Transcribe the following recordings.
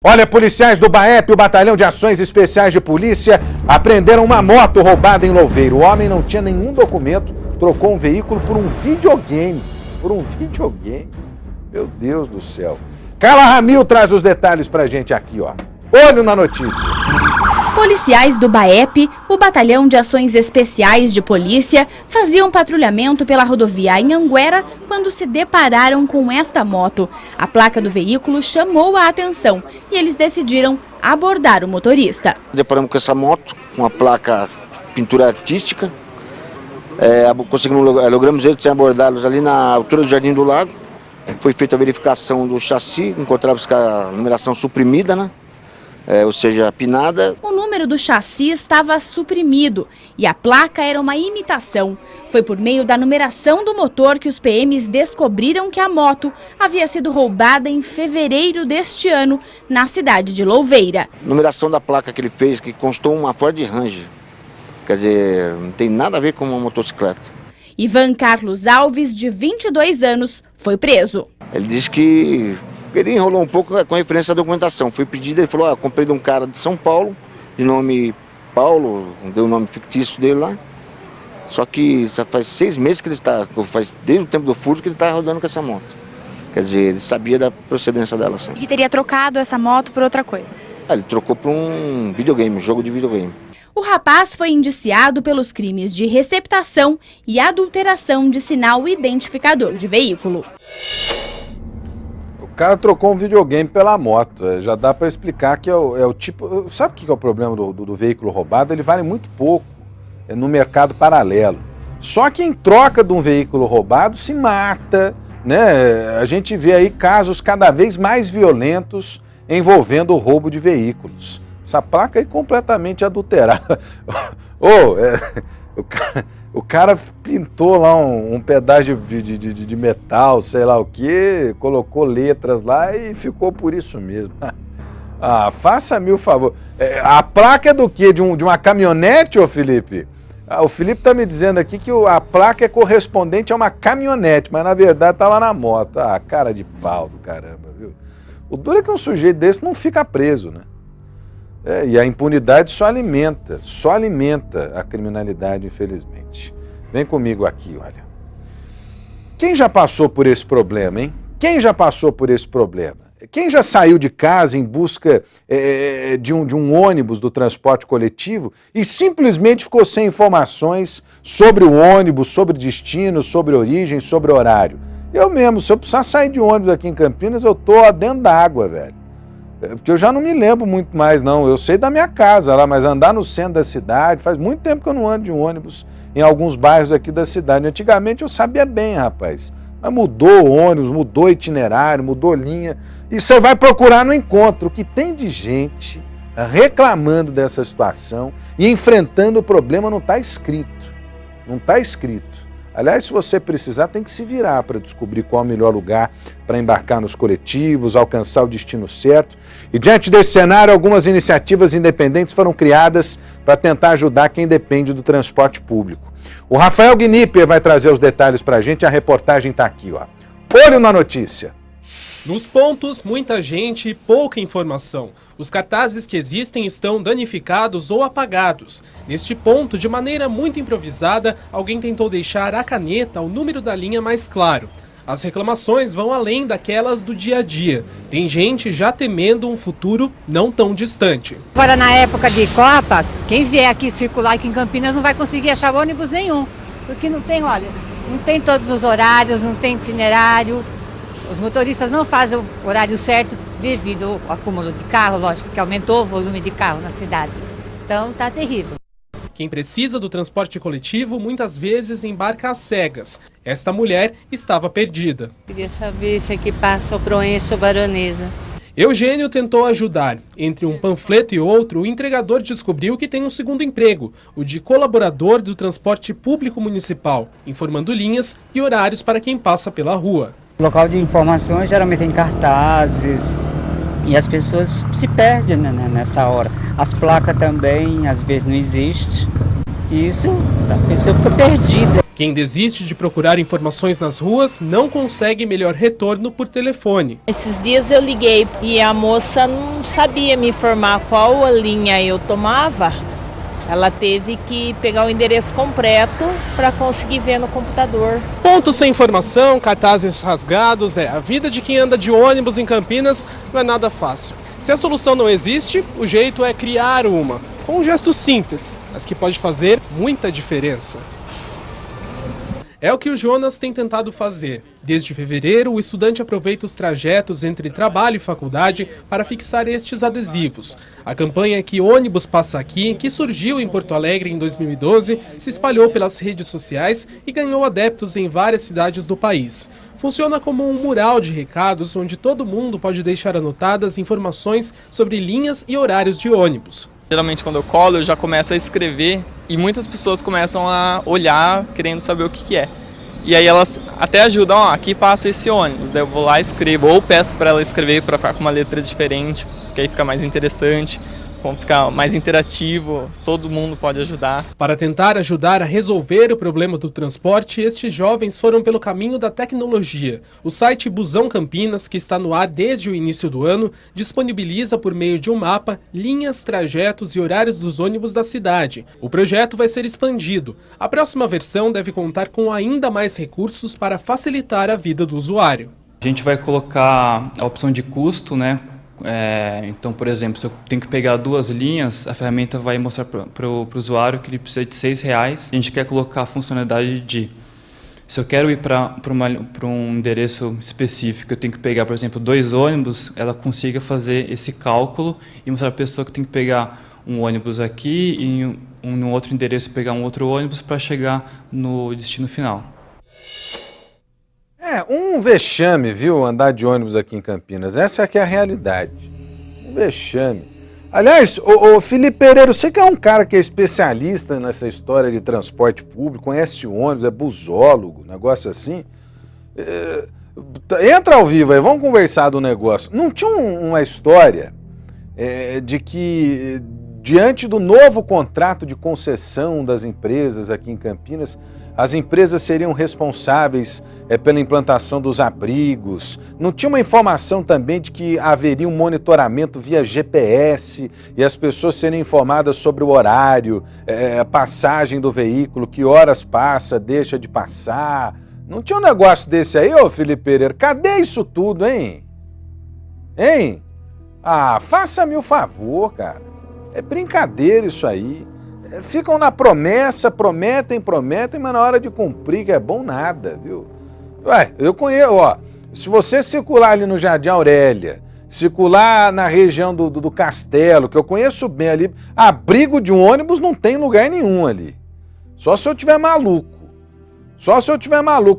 Olha, policiais do BAEP, o Batalhão de Ações Especiais de Polícia, apreenderam uma moto roubada em Louveiro. O homem não tinha nenhum documento, trocou um veículo por um videogame. Meu Deus do céu. Carla Ramil traz os detalhes pra gente aqui, ó. Olho na notícia. Policiais do BAEP, o Batalhão de Ações Especiais de Polícia, faziam patrulhamento pela rodovia Anhanguera quando se depararam com esta moto. A placa do veículo chamou a atenção e eles decidiram abordar o motorista. Deparamos com essa moto, com a placa pintura artística. Logramos eles serem abordados ali na altura do Jardim do Lago. Foi feita a verificação do chassi, encontrava-se com a numeração suprimida, né? Ou seja, pinada. O número do chassi estava suprimido e a placa era uma imitação. Foi por meio da numeração do motor que os PMs descobriram que a moto havia sido roubada em fevereiro deste ano, na cidade de Louveira. Numeração da placa que ele fez, que constou uma Ford Ranger. Quer dizer, não tem nada a ver com uma motocicleta. Ivan Carlos Alves, de 22 anos, foi preso. Ele disse que ele enrolou um pouco com referência à documentação. Foi pedido, ele falou, comprei de um cara de São Paulo, de nome Paulo, deu o nome fictício dele lá. Só que já faz 6 meses que ele está, desde o tempo do furto que ele está rodando com essa moto. Quer dizer, ele sabia da procedência dela. Assim. E teria trocado essa moto por outra coisa? Ele trocou por um videogame, um jogo de videogame. O rapaz foi indiciado pelos crimes de receptação e adulteração de sinal identificador de veículo. O cara trocou um videogame pela moto. Já dá para explicar que é o tipo... Sabe o que é o problema do veículo roubado? Ele vale muito pouco no mercado paralelo. Só que em troca de um veículo roubado se mata, né? A gente vê aí casos cada vez mais violentos envolvendo o roubo de veículos. Essa placa aí completamente adulterada. O cara pintou lá um pedaço de metal, sei lá o que, colocou letras lá e ficou por isso mesmo. Faça-me o favor. A placa é do quê? De uma caminhonete, ô Felipe? O Felipe tá me dizendo aqui que a placa é correspondente a uma caminhonete, mas na verdade tá lá na moto. Cara de pau do caramba, viu? O duro é que um sujeito desse não fica preso, né? E a impunidade só alimenta a criminalidade, infelizmente. Vem comigo aqui, olha. Quem já passou por esse problema, hein? Quem já passou por esse problema? Quem já saiu de casa em busca de um ônibus do transporte coletivo e simplesmente ficou sem informações sobre o ônibus, sobre destino, sobre origem, sobre horário? Eu mesmo, se eu precisar sair de ônibus aqui em Campinas, eu tô dentro da água, velho. Porque eu já não me lembro muito mais, não. Eu sei da minha casa lá, mas andar no centro da cidade, faz muito tempo que eu não ando de ônibus em alguns bairros aqui da cidade. Antigamente eu sabia bem, rapaz. Mas mudou o ônibus, mudou itinerário, mudou linha. E você vai procurar no encontro. O que tem de gente reclamando dessa situação e enfrentando o problema não está escrito. Não está escrito. Aliás, se você precisar, tem que se virar para descobrir qual é o melhor lugar para embarcar nos coletivos, alcançar o destino certo. E diante desse cenário, algumas iniciativas independentes foram criadas para tentar ajudar quem depende do transporte público. O Rafael Gnipper vai trazer os detalhes para a gente, a reportagem está aqui, ó. Olho na notícia. Nos pontos, muita gente e pouca informação. Os cartazes que existem estão danificados ou apagados. Neste ponto, de maneira muito improvisada, alguém tentou deixar a caneta o número da linha mais claro. As reclamações vão além daquelas do dia a dia. Tem gente já temendo um futuro não tão distante. Agora, na época de Copa, quem vier aqui circular aqui em Campinas não vai conseguir achar ônibus nenhum. Porque não tem, olha, não tem todos os horários, não tem itinerário. Os motoristas não fazem o horário certo devido ao acúmulo de carro, lógico que aumentou o volume de carro na cidade. Então tá terrível. Quem precisa do transporte coletivo muitas vezes embarca às cegas. Esta mulher estava perdida. Queria saber se aqui passa o Proença ou Baronesa. Eugênio tentou ajudar. Entre um panfleto e outro, o entregador descobriu que tem um segundo emprego, o de colaborador do transporte público municipal, informando linhas e horários para quem passa pela rua. O local de informações geralmente tem cartazes e as pessoas se perdem, né, nessa hora. As placas também às vezes não existem e isso a pessoa fica perdida. Quem desiste de procurar informações nas ruas não consegue melhor retorno por telefone. Esses dias eu liguei e a moça não sabia me informar qual a linha eu tomava. Ela teve que pegar o endereço completo para conseguir ver no computador. Pontos sem informação, cartazes rasgados, a vida de quem anda de ônibus em Campinas não é nada fácil. Se a solução não existe, o jeito é criar uma, com um gesto simples, mas que pode fazer muita diferença. É o que o Jonas tem tentado fazer. Desde fevereiro, o estudante aproveita os trajetos entre trabalho e faculdade para fixar estes adesivos. A campanha Que Ônibus Passa Aqui, que surgiu em Porto Alegre em 2012, se espalhou pelas redes sociais e ganhou adeptos em várias cidades do país. Funciona como um mural de recados onde todo mundo pode deixar anotadas informações sobre linhas e horários de ônibus. Geralmente quando eu colo eu já começo a escrever e muitas pessoas começam a olhar querendo saber o que é. E aí elas até ajudam, aqui passa esse ônibus, daí eu vou lá e escrevo, ou peço para ela escrever para ficar com uma letra diferente, porque aí fica mais interessante, fica mais interativo, todo mundo pode ajudar. Para tentar ajudar a resolver o problema do transporte, estes jovens foram pelo caminho da tecnologia. O site Busão Campinas, que está no ar desde o início do ano, disponibiliza por meio de um mapa linhas, trajetos e horários dos ônibus da cidade. O projeto vai ser expandido. A próxima versão deve contar com ainda mais recursos para facilitar a vida do usuário. A gente vai colocar a opção de custo, né? Então, por exemplo, se eu tenho que pegar 2 linhas, a ferramenta vai mostrar para o usuário que ele precisa de R$6. A gente quer colocar a funcionalidade de, se eu quero ir para um endereço específico, eu tenho que pegar, por exemplo, 2 ônibus, ela consiga fazer esse cálculo e mostrar para a pessoa que tem que pegar um ônibus aqui e no outro endereço pegar um outro ônibus para chegar no destino final. Um vexame, viu, andar de ônibus aqui em Campinas. Essa é que é a realidade. Um vexame. Aliás, ô Felipe Pereira, você que é um cara que é especialista nessa história de transporte público, conhece ônibus, é busólogo, negócio assim. Entra ao vivo aí, vamos conversar do negócio. Não tinha uma história de que, diante do novo contrato de concessão das empresas aqui em Campinas, as empresas seriam responsáveis pela implantação dos abrigos. Não tinha uma informação também de que haveria um monitoramento via GPS e as pessoas serem informadas sobre o horário, a passagem do veículo, que horas passa, deixa de passar. Não tinha um negócio desse aí, ô Felipe Pereira? Cadê isso tudo, hein? Hein? Faça-me o favor, cara. É brincadeira isso aí. Ficam na promessa, prometem, mas na hora de cumprir que é bom nada, viu? Eu conheço, se você circular ali no Jardim Aurélia, circular na região do Castelo, que eu conheço bem ali, abrigo de um ônibus não tem lugar nenhum ali. Só se eu tiver maluco.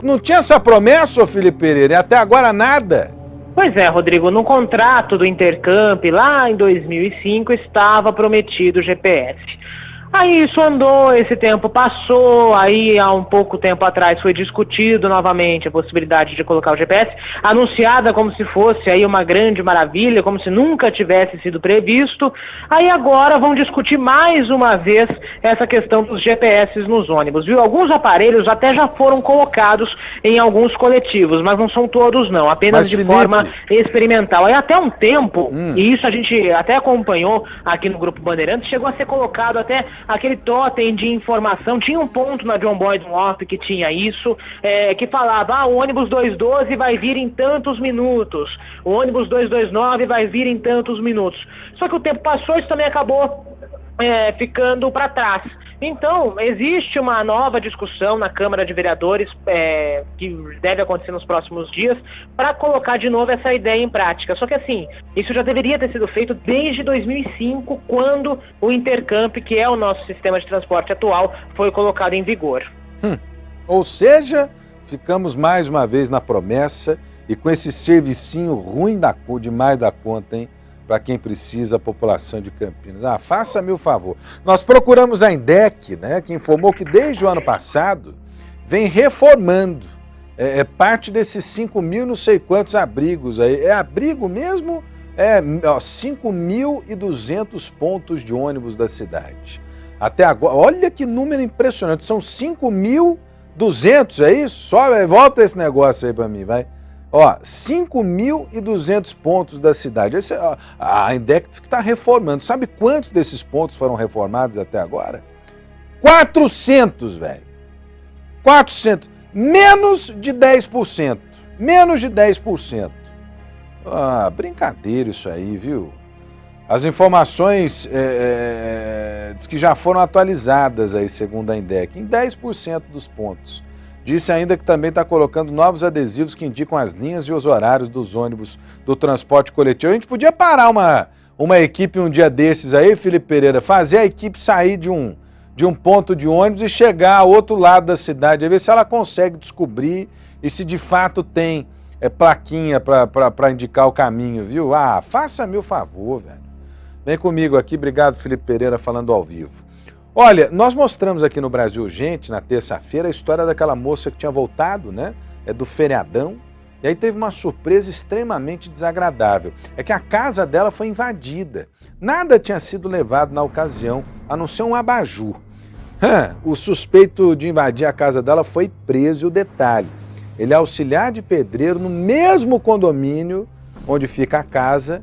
Não tinha essa promessa, ô Felipe Pereira, e até agora nada? Pois é, Rodrigo, no contrato do Intercamp, lá em 2005, estava prometido o GPS. Aí isso andou, esse tempo passou, aí há um pouco tempo atrás foi discutido novamente a possibilidade de colocar o GPS, anunciada como se fosse aí uma grande maravilha, como se nunca tivesse sido previsto. Aí agora vão discutir mais uma vez essa questão dos GPS nos ônibus, viu? Alguns aparelhos até já foram colocados em alguns coletivos, mas não são todos não, apenas de forma experimental. Aí até um tempo, e isso a gente até acompanhou aqui no Grupo Bandeirantes, chegou a ser colocado até aquele totem de informação, tinha um ponto na John Boyd Warp que tinha isso, que falava, o ônibus 212 vai vir em tantos minutos, o ônibus 229 vai vir em tantos minutos. Só que o tempo passou, isso também acabou ficando para trás. Então, existe uma nova discussão na Câmara de Vereadores, que deve acontecer nos próximos dias, para colocar de novo essa ideia em prática. Só que assim, isso já deveria ter sido feito desde 2005, quando o Intercamp, que é o nosso sistema de transporte atual, foi colocado em vigor. Ou seja, ficamos mais uma vez na promessa e com esse servicinho ruim demais da conta, hein? Para quem precisa, a população de Campinas. Faça-me o favor. Nós procuramos a INDEC, né, que informou que desde o ano passado vem reformando parte desses 5.000 não sei quantos abrigos aí. É abrigo mesmo? 5.200 pontos de ônibus da cidade. Até agora, olha que número impressionante, são 5.200 200, é isso? Volta esse negócio aí para mim, vai. Ó, 5.200 pontos da cidade. A Index que está reformando. Sabe quantos desses pontos foram reformados até agora? 400, velho. 400. Menos de 10%. Menos de 10%. Ah, brincadeira isso aí, viu? As informações diz que já foram atualizadas aí, segundo a INDEC, em 10% dos pontos. Disse ainda que também está colocando novos adesivos que indicam as linhas e os horários dos ônibus do transporte coletivo. A gente podia parar uma equipe um dia desses aí, Felipe Pereira, fazer a equipe sair de um ponto de ônibus e chegar ao outro lado da cidade, ver se ela consegue descobrir e se de fato tem plaquinha para indicar o caminho, viu? Ah, faça-me o favor, velho. Vem comigo aqui, obrigado Felipe Pereira falando ao vivo. Olha, nós mostramos aqui no Brasil Urgente, na terça-feira, a história daquela moça que tinha voltado, né? Do feriadão, e aí teve uma surpresa extremamente desagradável. É que a casa dela foi invadida. Nada tinha sido levado na ocasião, a não ser um abajur. O suspeito de invadir a casa dela foi preso, e o detalhe, ele é auxiliar de pedreiro no mesmo condomínio onde fica a casa,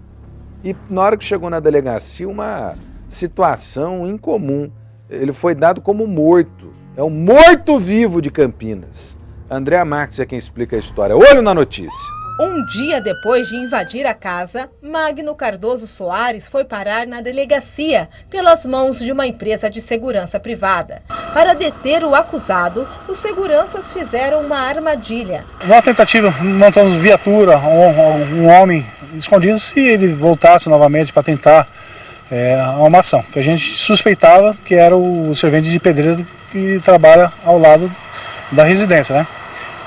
e na hora que chegou na delegacia, uma situação incomum. Ele foi dado como morto. É um morto-vivo de Campinas. Andréa Marques é quem explica a história. Olho na notícia. Um dia depois de invadir a casa, Magno Cardoso Soares foi parar na delegacia pelas mãos de uma empresa de segurança privada. Para deter o acusado, os seguranças fizeram uma armadilha. Na tentativa, montamos viatura, um homem escondido, se ele voltasse novamente para tentar uma ação, que a gente suspeitava que era o servente de pedreiro que trabalha ao lado da residência, né?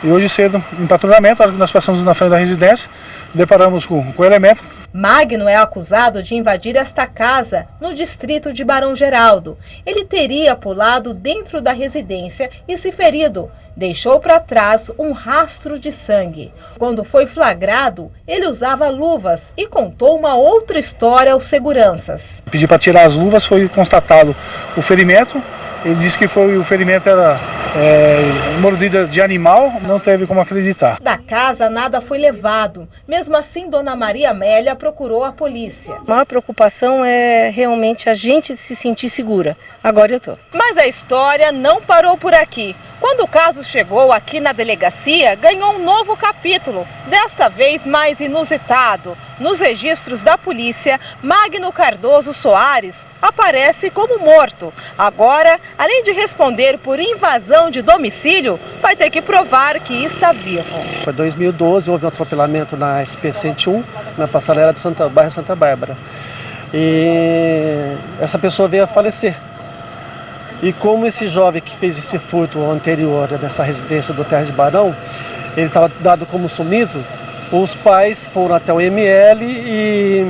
E hoje cedo, em patrulhamento, na hora que nós passamos na frente da residência, deparamos com o elemento. Magno é acusado de invadir esta casa no distrito de Barão Geraldo. Ele teria pulado dentro da residência e se ferido. Deixou para trás um rastro de sangue. Quando foi flagrado, ele usava luvas e contou uma outra história aos seguranças. Pedi para tirar as luvas, foi constatado o ferimento. Ele disse que o ferimento era mordida de animal, não teve como acreditar. Da casa nada foi levado. Mesmo assim, Dona Maria Amélia procurou a polícia. A maior preocupação é realmente a gente se sentir segura. Agora eu tô. Mas a história não parou por aqui. Quando o caso chegou aqui na delegacia, ganhou um novo capítulo, desta vez mais inusitado. Nos registros da polícia, Magno Cardoso Soares aparece como morto. Agora, além de responder por invasão de domicílio, vai ter que provar que está vivo. Foi em 2012, houve um atropelamento na SP-101, na passarela de bairro Santa Bárbara. E essa pessoa veio a falecer. E como esse jovem que fez esse furto anterior nessa residência do Terra de Barão, ele estava dado como sumido, os pais foram até o ML e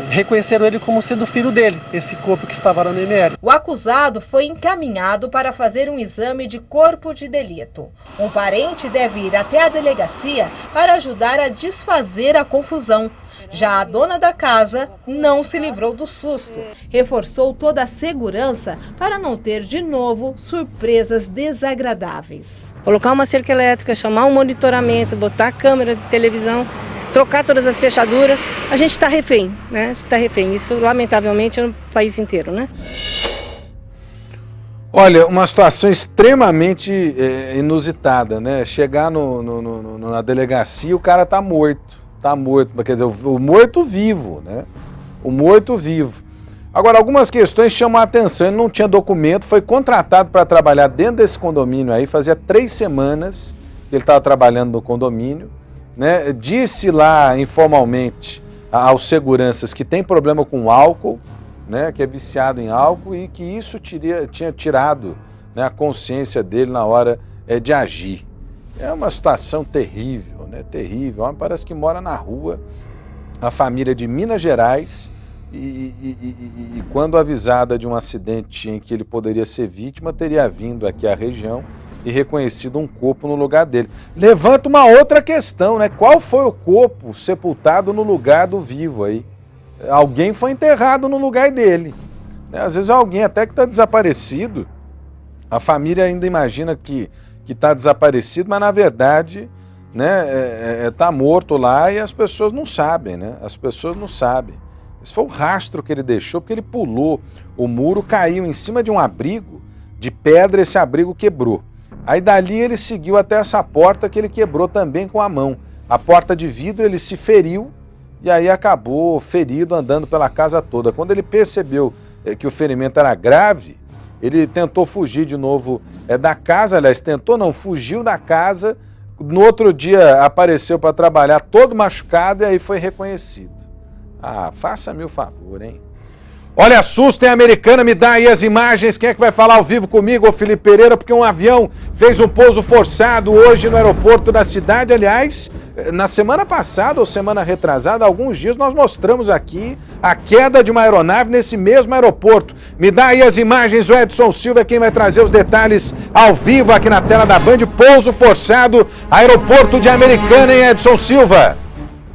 reconheceram ele como sendo filho dele, esse corpo que estava lá no ML. O acusado foi encaminhado para fazer um exame de corpo de delito. Um parente deve ir até a delegacia para ajudar a desfazer a confusão. Já a dona da casa não se livrou do susto. Reforçou toda a segurança para não ter de novo surpresas desagradáveis. Colocar uma cerca elétrica, chamar um monitoramento, botar câmeras de televisão, trocar todas as fechaduras. A gente está refém, né? Está refém. Isso, lamentavelmente, é no país inteiro, né? Olha, uma situação extremamente inusitada, né? Chegar na delegacia e o cara tá morto. Tá morto, quer dizer, o morto-vivo, né? O morto-vivo. Agora, algumas questões chamam a atenção. Ele não tinha documento, foi contratado para trabalhar dentro desse condomínio aí, fazia 3 semanas que ele estava trabalhando no condomínio, né? Disse lá informalmente aos seguranças que tem problema com álcool, né? Que é viciado em álcool e que isso tinha tirado, né, a consciência dele na hora de agir. É uma situação terrível, né? Terrível. Parece que mora na rua, a família de Minas Gerais, e quando avisada de um acidente em que ele poderia ser vítima, teria vindo aqui à região e reconhecido um corpo no lugar dele. Levanta uma outra questão, né? Qual foi o corpo sepultado no lugar do vivo aí? Alguém foi enterrado no lugar dele. Às vezes alguém até que está desaparecido, a família ainda imagina que que está desaparecido, mas na verdade, né, tá morto lá e as pessoas não sabem, né? As pessoas não sabem. Esse foi o rastro que ele deixou, porque ele pulou o muro, caiu em cima de um abrigo de pedra, esse abrigo quebrou. Aí dali ele seguiu até essa porta que ele quebrou também com a mão. A porta de vidro, ele se feriu e aí acabou ferido andando pela casa toda. Quando ele percebeu que o ferimento era grave, ele tentou fugir de novo da casa, aliás, tentou não, fugiu da casa. No outro dia apareceu para trabalhar todo machucado e aí foi reconhecido. Ah, faça-me o favor, hein? Olha, susto em Americana, me dá aí as imagens. Quem é que vai falar ao vivo comigo, ô Felipe Pereira? Porque um avião fez um pouso forçado hoje no aeroporto da cidade. Aliás, na semana passada ou semana retrasada, alguns dias nós mostramos aqui a queda de uma aeronave nesse mesmo aeroporto. Me dá aí as imagens, o Edson Silva é quem vai trazer os detalhes ao vivo aqui na tela da Band. Pouso forçado, aeroporto de Americana, hein, Edson Silva?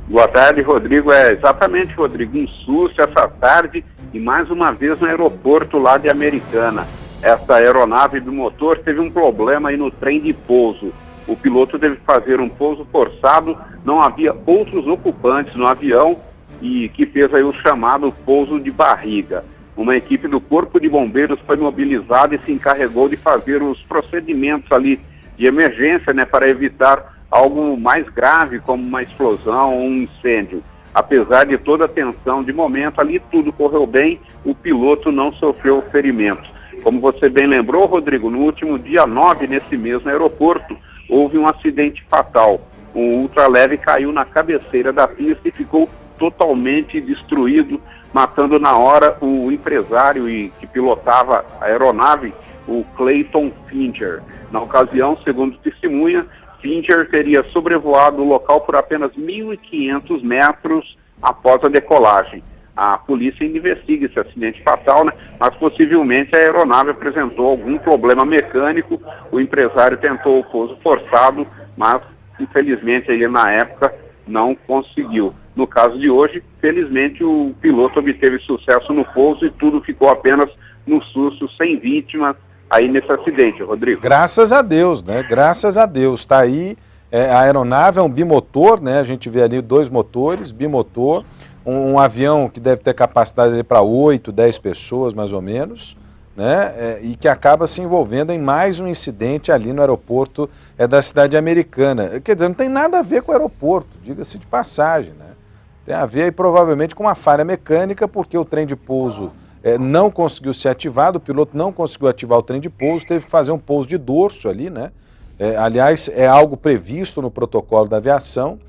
Boa tarde, Rodrigo. Exatamente, Rodrigo, um susto essa tarde e mais uma vez no aeroporto lá de Americana. Essa aeronave do motor teve um problema aí no trem de pouso. O piloto teve que fazer um pouso forçado, não havia outros ocupantes no avião e que fez aí o chamado pouso de barriga. Uma equipe do Corpo de Bombeiros foi mobilizada e se encarregou de fazer os procedimentos ali de emergência, né, para evitar algo mais grave, como uma explosão ou um incêndio. Apesar de toda a tensão de momento, ali tudo correu bem, o piloto não sofreu ferimentos. Como você bem lembrou, Rodrigo, no último dia 9, nesse mesmo aeroporto, houve um acidente fatal. Um ultraleve caiu na cabeceira da pista e ficou totalmente destruído, matando na hora o empresário que pilotava a aeronave, o Clayton Fincher. Na ocasião, segundo testemunha, Fincher teria sobrevoado o local por apenas 1.500 metros após a decolagem. A polícia investiga esse acidente fatal, né? Mas possivelmente a aeronave apresentou algum problema mecânico. O empresário tentou o pouso forçado, mas infelizmente ele na época não conseguiu. No caso de hoje, felizmente o piloto obteve sucesso no pouso e tudo ficou apenas no susto, sem vítimas aí nesse acidente, Rodrigo. Graças a Deus, né? Graças a Deus. Está aí, a aeronave é um bimotor, né? A gente vê ali 2 motores, bimotor, um avião que deve ter capacidade para 8, 10 pessoas, mais ou menos, né? E que acaba se envolvendo em mais um incidente ali no aeroporto da cidade americana. Quer dizer, não tem nada a ver com o aeroporto, diga-se de passagem, né? Tem a ver aí, provavelmente com uma falha mecânica, porque o trem de pouso não conseguiu ser ativado, o piloto não conseguiu ativar o trem de pouso, teve que fazer um pouso de dorso ali, né? Aliás, é algo previsto no protocolo da aviação.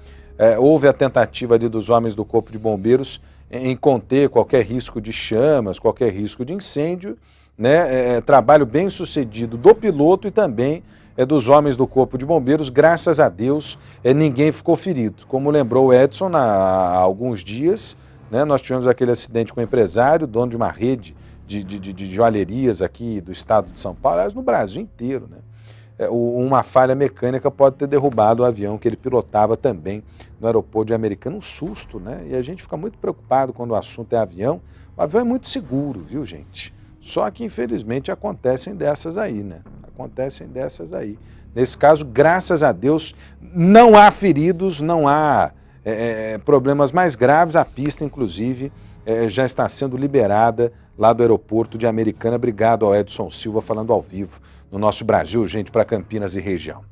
Houve a tentativa ali dos homens do Corpo de Bombeiros em conter qualquer risco de chamas, qualquer risco de incêndio, né? Trabalho bem sucedido do piloto e também dos homens do Corpo de Bombeiros. Graças a Deus, ninguém ficou ferido. Como lembrou o Edson há alguns dias, né, nós tivemos aquele acidente com o empresário, dono de uma rede de joalherias aqui do estado de São Paulo, aliás, no Brasil inteiro, né? Uma falha mecânica pode ter derrubado o avião que ele pilotava também no aeroporto de Americana. Um susto, né? E a gente fica muito preocupado quando o assunto é avião. O avião é muito seguro, viu, gente? Só que, infelizmente, acontecem dessas aí, né? Acontecem dessas aí. Nesse caso, graças a Deus, não há feridos, não há problemas mais graves. A pista, inclusive, já está sendo liberada lá do aeroporto de Americana. Obrigado ao Edson Silva falando ao vivo no nosso Brasil, gente, para Campinas e região.